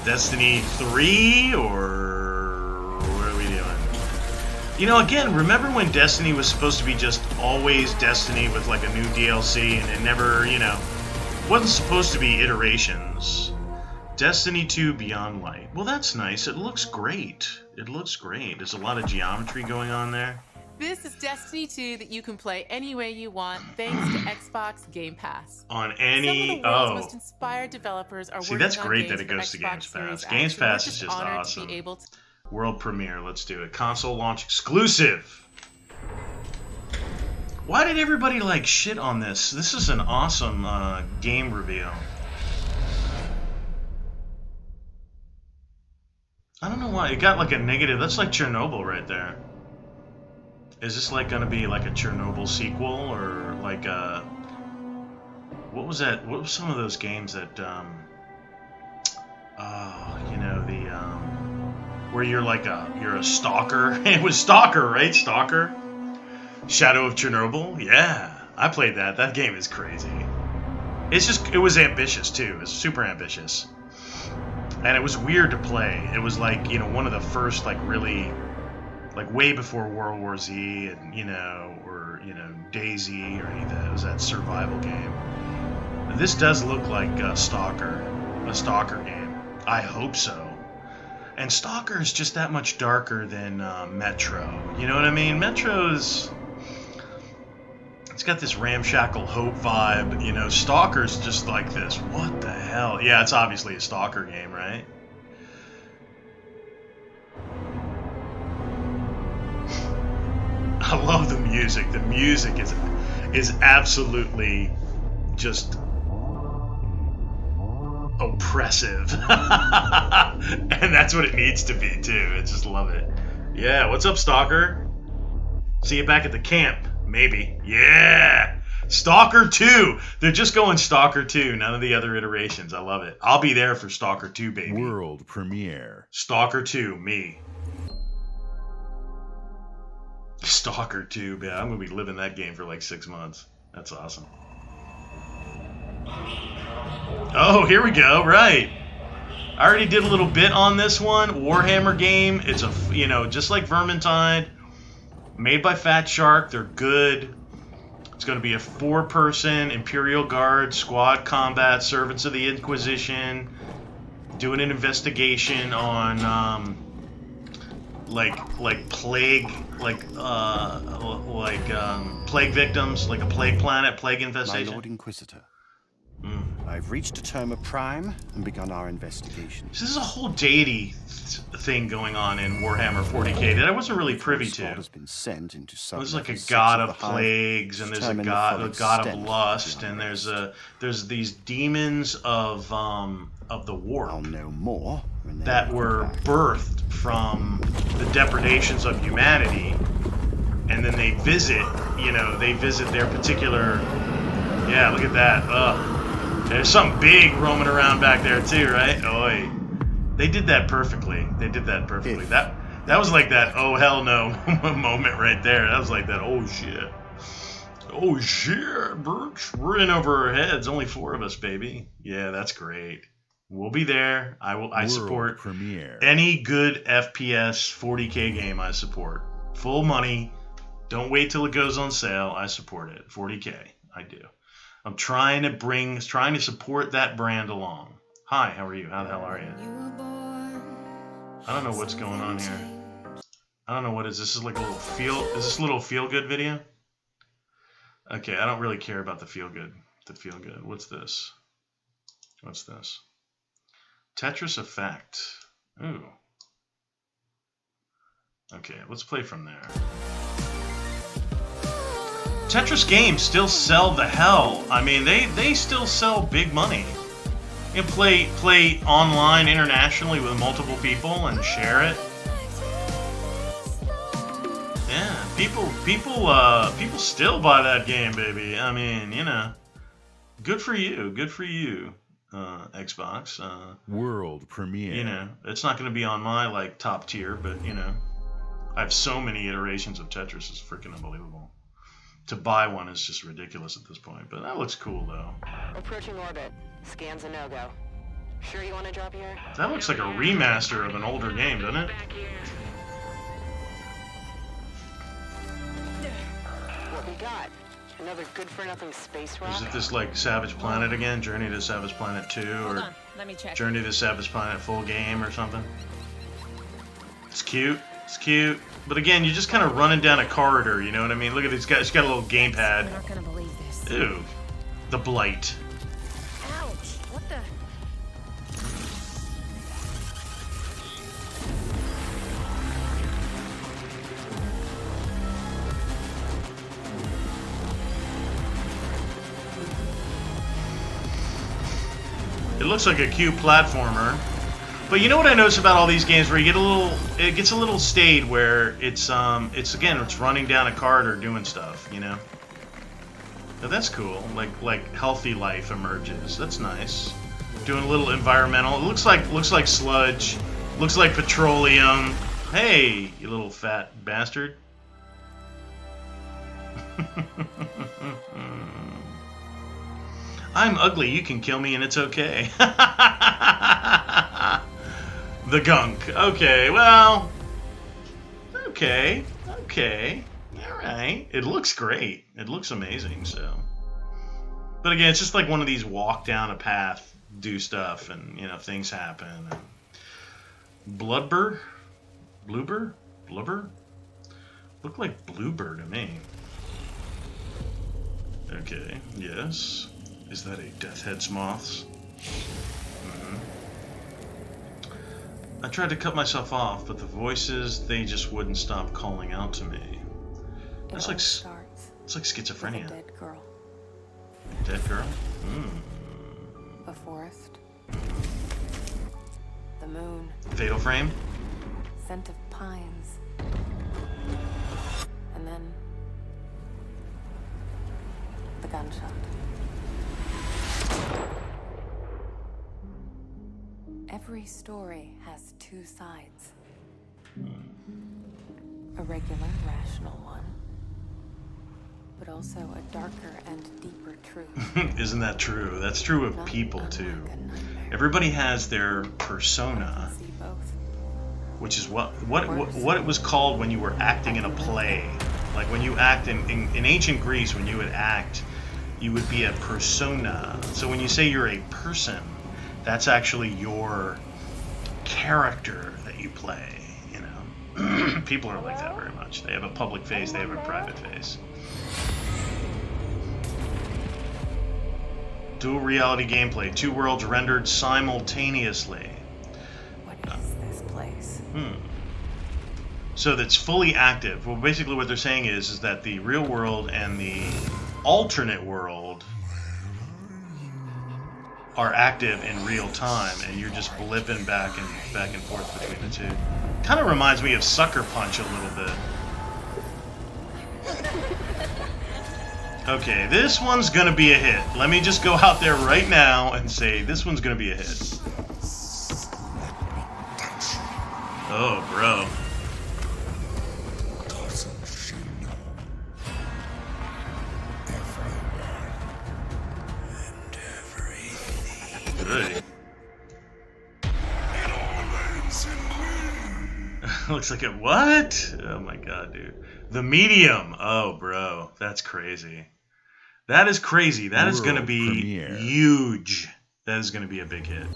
Destiny 3 or what are we doing? You know, again, remember when Destiny was supposed to be just always Destiny with like a new DLC and it never, you know, wasn't supposed to be iterations. Destiny 2 Beyond Light. Well, that's nice. It looks great. It looks great. There's a lot of geometry going on there. This is Destiny 2 that you can play any way you want thanks to Xbox Game Pass. On any... Some of the world's most inspired developers are working that's on great games that it goes to for Games Xbox Pass. Series Games X, Pass and is we're just honored awesome. to be able to... World premiere. Let's do it. Console launch exclusive. Why did everybody like shit on this? This is an awesome game reveal. I don't know why. It got like a negative. That's like Chernobyl right there. Is this like going to be like a Chernobyl sequel or like a... What was that? What was some of those games that... you know, the... where you're like you're a stalker. It was Stalker, right? Stalker? Shadow of Chernobyl? Yeah. I played that. That game is crazy. It's just... It was ambitious too. It was super ambitious. And it was weird to play. It was like, you know, one of the first, like, really, like, way before World War Z and, you know, or, you know, DayZ or any of that. It was that survival game. And this does look like a Stalker game. I hope so. And Stalker is just that much darker than Metro. You know what I mean? Metro's... It's got this ramshackle hope vibe, you know. Stalker's just like this. What the hell? Yeah, it's obviously a Stalker game, right? I love the music. The music is absolutely just oppressive. And that's what it needs to be, too. I just love it. Yeah, what's up, Stalker? See you back at the camp. Maybe. Yeah! Stalker 2! They're just going Stalker 2, none of the other iterations. I love it. I'll be there for Stalker 2, baby. World premiere. Stalker 2, me. Stalker 2, man. I'm going to be living that game for like 6 months. That's awesome. Oh, here we go. Right. I already did a little bit on this one. Warhammer game. It's a, you know, just like Vermintide. Made by Fat Shark, they're good. It's going to be a 4-person Imperial Guard squad combat, servants of the Inquisition, doing an investigation on plague, plague victims, like a plague planet, plague infestation. My Lord Inquisitor, I've reached a term of prime and begun our investigation. So this is a whole deity thing going on in Warhammer 40k that I wasn't really privy to. Has been sent into there's like a god of plagues, and there's a god of lust, and there's these demons of the warp. I'll know more that were birthed from the depredations of humanity, and then they visit their particular. Yeah, look at that. Ugh. There's something big roaming around back there too, right? Oi. They did that perfectly. That was like that oh hell no moment right there. That was like that oh shit. Oh shit, Brooks. We're in over our heads. Only 4 of us, baby. Yeah, that's great. We'll be there. I support premiere. any good FPS 40K game. I support. Full money. Don't wait till it goes on sale. I support it. 40K. I do. I'm trying to support that brand along. Hi, how are you? How the hell are you? I don't know what's going on here. I don't know what is this. Is like a little is this a little feel good video? Okay, I don't really care about the feel good. What's this? What's this? Tetris Effect. Ooh. Okay, let's play from there. Tetris games still sell the hell. I mean, they still sell big money. You can play online internationally with multiple people and share it. Yeah, people still buy that game, baby. I mean, you know, good for you, Xbox. World premiere. You know, it's not going to be on my like top tier, but you know, I have so many iterations of Tetris. It's freaking unbelievable. To buy one is just ridiculous at this point, but that looks cool though. Approaching orbit. Scans a no-go. Sure you want to drop here? That looks like a remaster of an older game, doesn't it? What we got? Another good-for-nothing space rock? Is it this like Savage Planet again? Journey to Savage Planet 2 or Let me check. Journey to Savage Planet full game or something? It's cute. It's cute. But again, you're just kind of running down a corridor, you know what I mean? Look at this guy. It's got a little gamepad. You're not gonna believe this. Ew. The Blight. Ouch! What the? It looks like a cute platformer. But you know what I notice about all these games where you get it gets a little staid where it's running down a corridor doing stuff, you know? Now that's cool. Like healthy life emerges. That's nice. Doing a little environmental. It looks like sludge. Looks like petroleum. Hey, you little fat bastard. I'm ugly, you can kill me and it's okay. The gunk. Okay, well. Okay. Alright. It looks great. It looks amazing, so. But again, it's just like one of these walk down a path, do stuff, and, you know, things happen. Blubber? Bloober? Looked like Bloober to me. Okay, yes. Is that a Death Head's Moths? I tried to cut myself off, but the voices, they just wouldn't stop calling out to me. It's like schizophrenia. Dead girl. Dead girl? The forest. The moon. Fatal Frame? Scent of pines. And then the gunshot. Every story has 2 sides. A regular, rational one, but also a darker and deeper truth. Isn't that true? That's true of people too. Everybody has their persona, which is what it was called when you were acting in a play. Like when you act in ancient Greece, when you would act, you would be a persona. So when you say you're a person, that's actually your character that you play, you know. People are like that very much. They have a public face, they have a private face. Dual reality gameplay, 2 worlds rendered simultaneously. What is this place? So that's fully active. Well, basically what they're saying is that the real world and the alternate world are active in real time, and you're just blipping back and forth between the two. Kind of reminds me of Sucker Punch a little bit. Okay, this one's gonna be a hit. Let me just go out there right now and say this one's gonna be a hit. Oh, bro. Looks like a what? Oh my god, dude. The Medium. Oh, bro. That's crazy. That is crazy. That is going to be huge. That is going to be a big hit.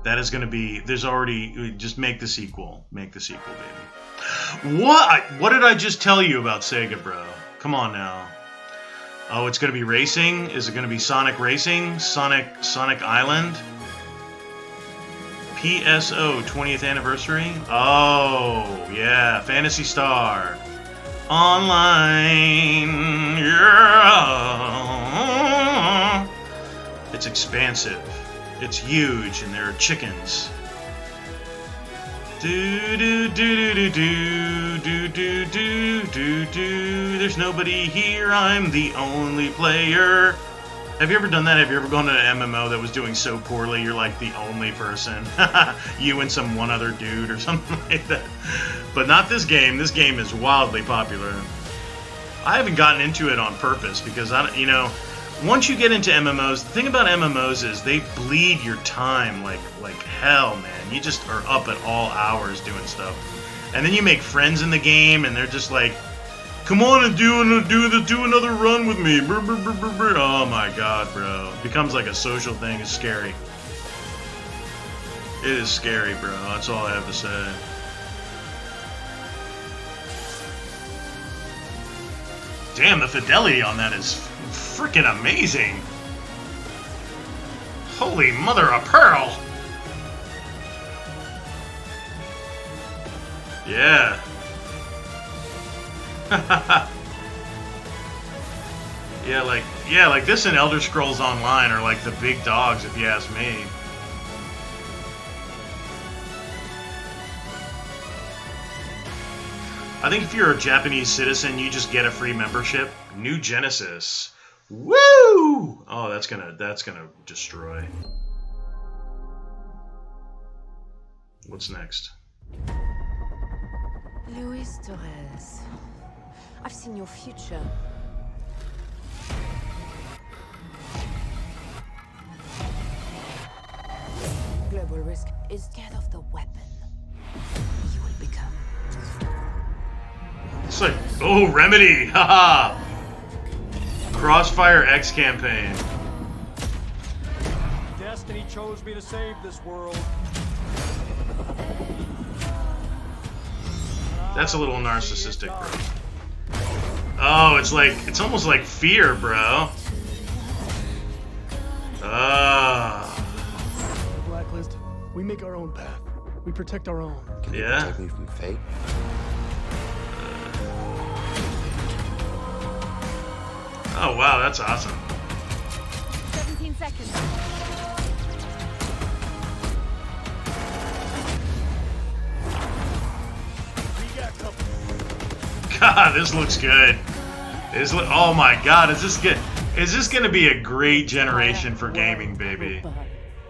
That is going to be... There's already... Just make the sequel. Make the sequel, baby. What did I just tell you about Sega, bro? Come on now. Oh, it's going to be racing? Is it going to be Sonic Racing? Sonic Island? PSO 20th anniversary? Oh, yeah. Phantasy Star. Online. Yeah. It's expansive. It's huge, and there are chickens. Do do do do do do do do do do. There's nobody here. I'm the only player. Have you ever done that? Have you ever gone to an MMO that was doing so poorly you're like the only person? You and some one other dude or something like that. But not this game. This game is wildly popular. I haven't gotten into it on purpose because once you get into MMOs, the thing about MMOs is they bleed your time like hell, man. You just are up at all hours doing stuff. And then you make friends in the game and they're just like, come on and do another run with me. Brr, brr, brr, brr, brr. Oh my god, bro. It becomes like a social thing. It's scary. It is scary, bro. That's all I have to say. Damn, the fidelity on that is freaking amazing. Holy mother of pearl. Yeah. Yeah, like this and Elder Scrolls Online are like the big dogs, if you ask me. I think if you're a Japanese citizen, you just get a free membership. New Genesis. Woo! Oh, that's gonna destroy. What's next? Luis Torres, I've seen your future. Global risk is scared of the weapon you will become. It's like, oh, Remedy, haha! Crossfire X campaign. Destiny chose me to save this world. That's a little narcissistic, bro. Oh, it's almost like Fear, bro. Blacklist, we make our own path. We protect our own. Can you protect me from fate? Oh, wow, that's awesome. 17 seconds. God, this looks good. Oh my God, is this good? Is this gonna be a great generation for gaming, baby?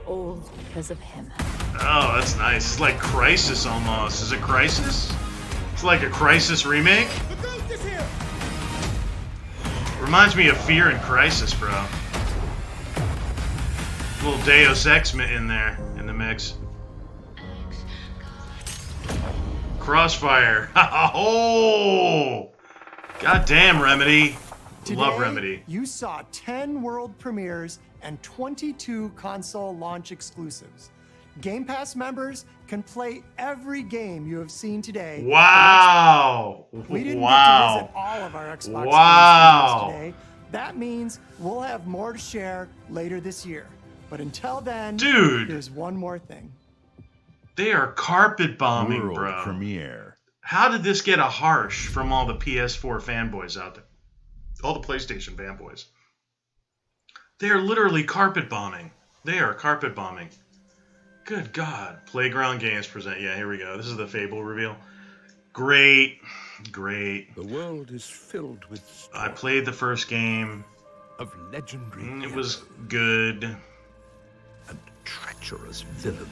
All because of him. Oh, that's nice. It's like Crysis almost. Is it Crysis? It's like a Crysis remake? The ghost is here! Reminds me of Fear and Crysis, bro. A little Deus Ex in there, in the mix. Crossfire. Oh! Goddamn, Remedy. Today, Love Remedy. You saw 10 world premieres and 22 console launch exclusives. Game Pass members can play every game you have seen today. Wow! We didn't get to visit all of our Xbox game studios today. That means we'll have more to share later this year. But until then, dude, here's one more thing. They are carpet bombing, World bro. premiere. How did this get a harsh from all the PS4 fanboys out there? All the PlayStation fanboys. They are literally carpet bombing. They are carpet bombing. Good God. Playground Games present. Yeah, here we go. This is the Fable reveal. Great. Great. The world is filled with I played the first game. Of legendary It was good. And treacherous villains.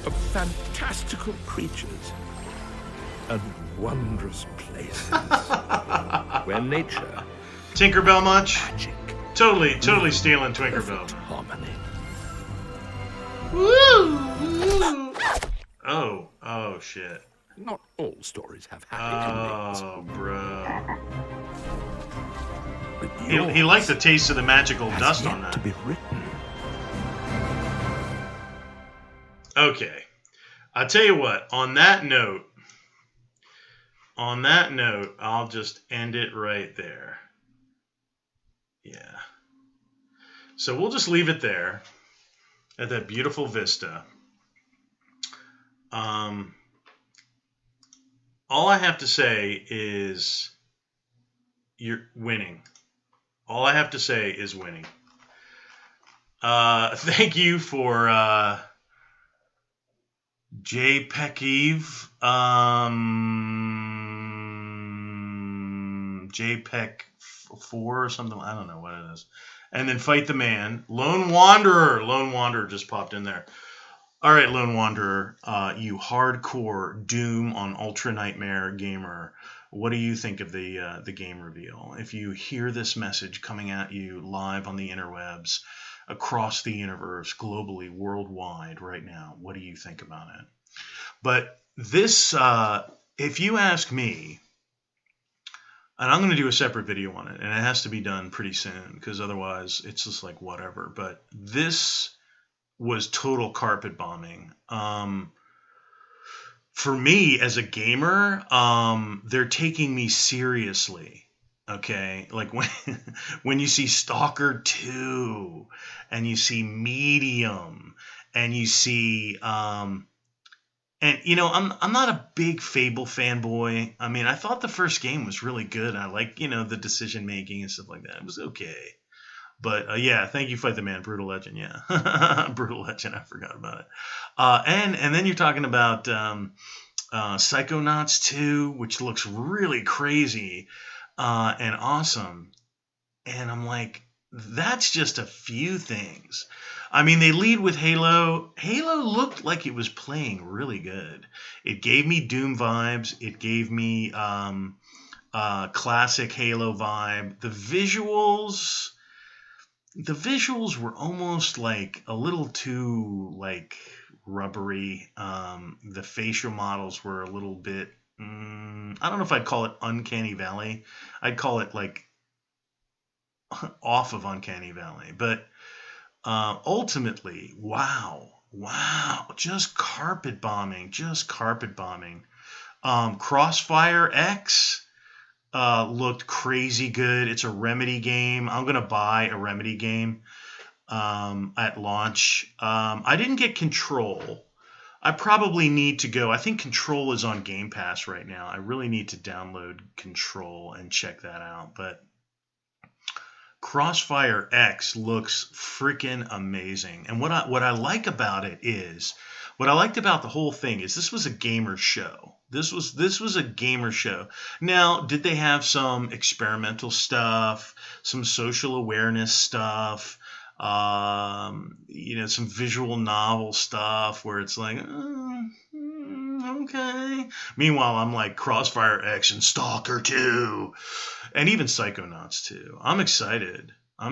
Of fantastical creatures and wondrous places where nature, Tinkerbell much? magic, Totally stealing Tinkerbell. harmony. Woo! Oh, shit. Not all stories have happy endings. Oh, bro. He liked the taste of the magical dust on that. To be written. Okay. I'll tell you what. On that note, I'll just end it right there. Yeah. So we'll just leave it there at that beautiful vista. All I have to say is you're winning. All I have to say is winning. Thank you for JPEG JPEG 4 or something. I don't know what it is. And then Fight the Man. Lone Wanderer just popped in there. All right, Lone Wanderer, you hardcore Doom on Ultra Nightmare gamer. What do you think of the game reveal? If you hear this message coming at you live on the interwebs, across the universe, globally, worldwide, right now, what do you think about it? But this, if you ask me, and I'm going to do a separate video on it, and it has to be done pretty soon, because otherwise it's just like whatever. But this was total carpet bombing. For me as a gamer, they're taking me seriously. Okay, like when you see Stalker 2 and you see Medium and you see and you know, I'm not a big Fable fanboy. I mean, I thought the first game was really good. I like, you know, the decision making and stuff like that. It was okay. But yeah, thank you, Fight the Man, Brutal Legend. Yeah, Brutal Legend. I forgot about it. And then you're talking about Psychonauts 2, which looks really crazy and awesome. And I'm like, that's just a few things. I mean, they lead with Halo. Halo looked like it was playing really good. It gave me Doom vibes. It gave me classic Halo vibe. The visuals were almost like a little too like rubbery. The facial models were a little bit, I don't know if I'd call it Uncanny Valley. I'd call it like off of Uncanny Valley. But ultimately, wow, just carpet bombing. Crossfire X looked crazy good. It's a Remedy game. I'm going to buy a Remedy game at launch. I didn't get Control. I probably need to go. I think Control is on Game Pass right now. I really need to download Control and check that out. But Crossfire X looks freaking amazing. And what I like about it is, what I liked about the whole thing is this was a gamer show. This was a gamer show. Now, did they have some experimental stuff, some social awareness stuff, you know, some visual novel stuff where it's like, okay. Meanwhile, I'm like Crossfire X and Stalker 2 and even Psychonauts 2. I'm excited. I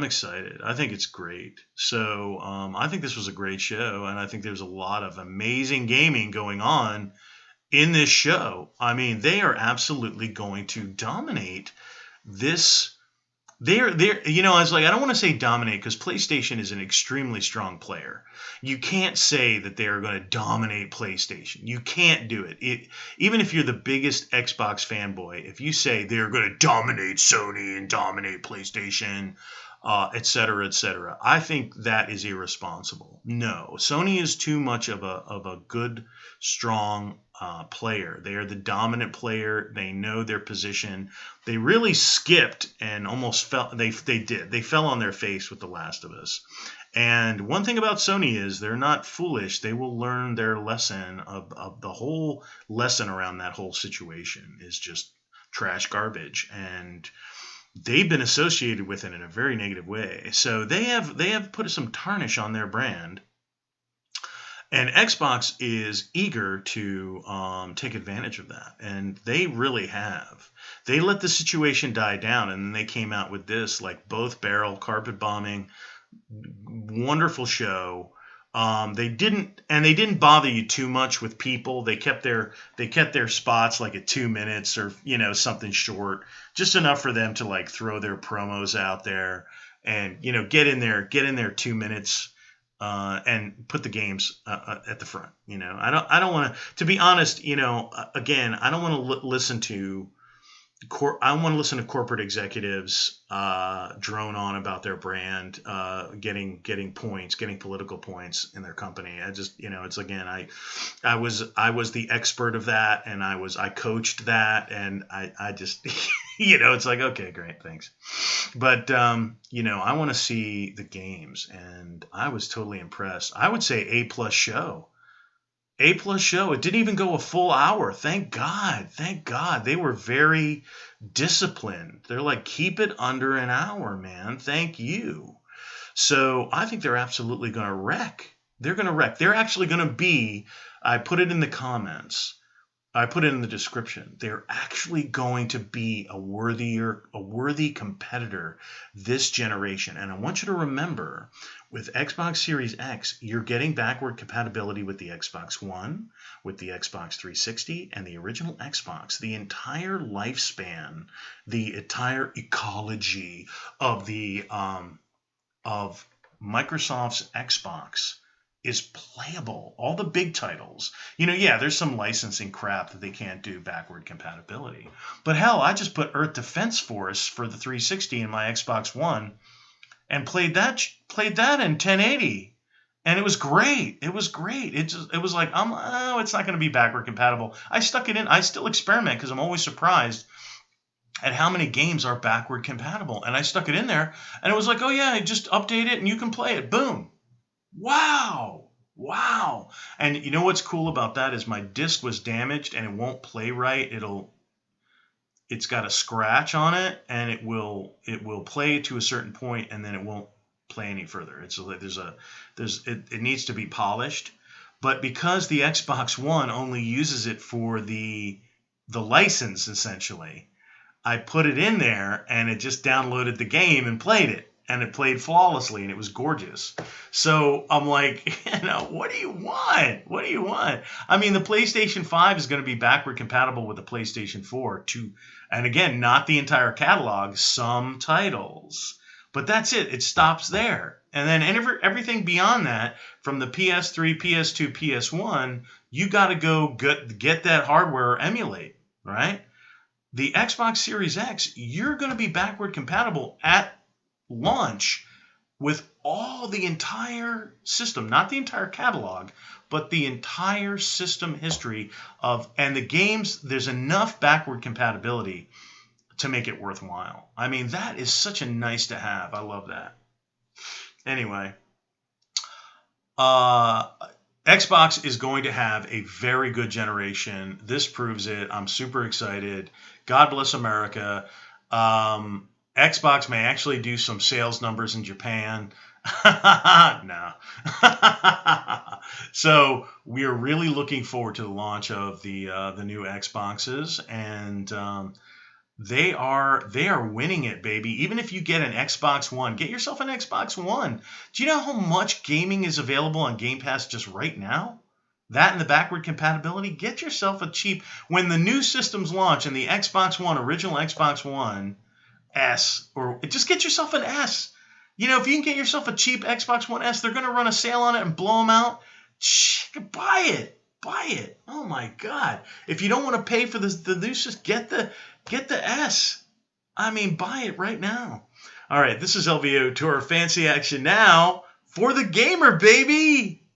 think it's great. So I think this was a great show, and I think there's a lot of amazing gaming going on in this show. I mean, they are absolutely going to dominate this. They're you know, I was like, I don't want to say dominate because PlayStation is an extremely strong player. You can't say that they are going to dominate PlayStation. You can't do it. Even if you're the biggest Xbox fanboy, if you say they're going to dominate Sony and dominate PlayStation, et cetera, I think that is irresponsible. No, Sony is too much of a good, strong player. They are the dominant player. They know their position. They really skipped and almost fell. They fell on their face with The Last of Us. And one thing about Sony is they're not foolish. They will learn their lesson of the whole lesson around that whole situation is just trash garbage. And they've been associated with it in a very negative way. So they have put some tarnish on their brand. And Xbox is eager to take advantage of that. And they really have. They let the situation die down, and then they came out with this, like, both barrel carpet bombing, wonderful show. They didn't bother you too much with people. They kept their spots like at 2 minutes or something short, just enough for them to like throw their promos out there and get in there 2 minutes and put the games at the front. I don't want to be honest. Again, I don't want to listen to. I want to listen to corporate executives drone on about their brand, getting points, getting political points in their company. I just, it's again, I was the expert of that, and I coached that, and I just, it's like, okay, great, thanks. But I want to see the games, and I was totally impressed. I would say A+ show. A+ show. It didn't even go a full hour. Thank God. Thank God. They were very disciplined. They're like, keep it under an hour, man. Thank you. So I think they're absolutely going to wreck. They're going to wreck. They're actually going to be, I put it in the comments. I put it in the description. They're actually going to be a worthy competitor this generation. And I want you to remember, with Xbox Series X, you're getting backward compatibility with the Xbox One, with the Xbox 360, and the original Xbox. The entire lifespan, the entire ecology of the of Microsoft's Xbox is playable. All the big titles. There's some licensing crap that they can't do backward compatibility. But hell, I just put Earth Defense Force for the 360 in my Xbox One and played that in 1080. And it was great. It was great. It was like, it's not going to be backward compatible. I stuck it in. I still experiment because I'm always surprised at how many games are backward compatible. And I stuck it in there and it was like, oh yeah, just update it and you can play it. Boom. Wow. And you know what's cool about that is my disc was damaged and it won't play right. It's got a scratch on it and it will play to a certain point and then it won't play any further. It needs to be polished. But because the Xbox One only uses it for the license essentially, I put it in there and it just downloaded the game and played it. And it played flawlessly, and it was gorgeous. So I'm like, what do you want? What do you want? I mean, the PlayStation 5 is going to be backward compatible with the PlayStation 4 too. And again, not the entire catalog, some titles. But that's it. It stops there. And then everything beyond that, from the PS3, PS2, PS1, you got to go get that hardware or emulate, right? The Xbox Series X, you're going to be backward compatible at launch with the entire system, not the entire catalog, but the entire system history and the games. There's enough backward compatibility to make it worthwhile. I mean, that is such a nice to have. I love that. Anyway, Xbox is going to have a very good generation. This proves it. I'm super excited. God bless America. Xbox may actually do some sales numbers in Japan. No. So we are really looking forward to the launch of the new Xboxes, and they are winning it, baby. Even if you get an Xbox One, get yourself an Xbox One. Do you know how much gaming is available on Game Pass just right now? That and the backward compatibility. Get yourself a cheap. When the new systems launch and the Xbox One, original Xbox One S, or just get yourself an S. If you can get yourself a cheap Xbox One S, they're going to run a sale on it and blow them out. Buy it. Oh my God. If you don't want to pay for the new system, get the S. I mean, buy it right now. All right, this is LVO to our fancy action now for the gamer, baby.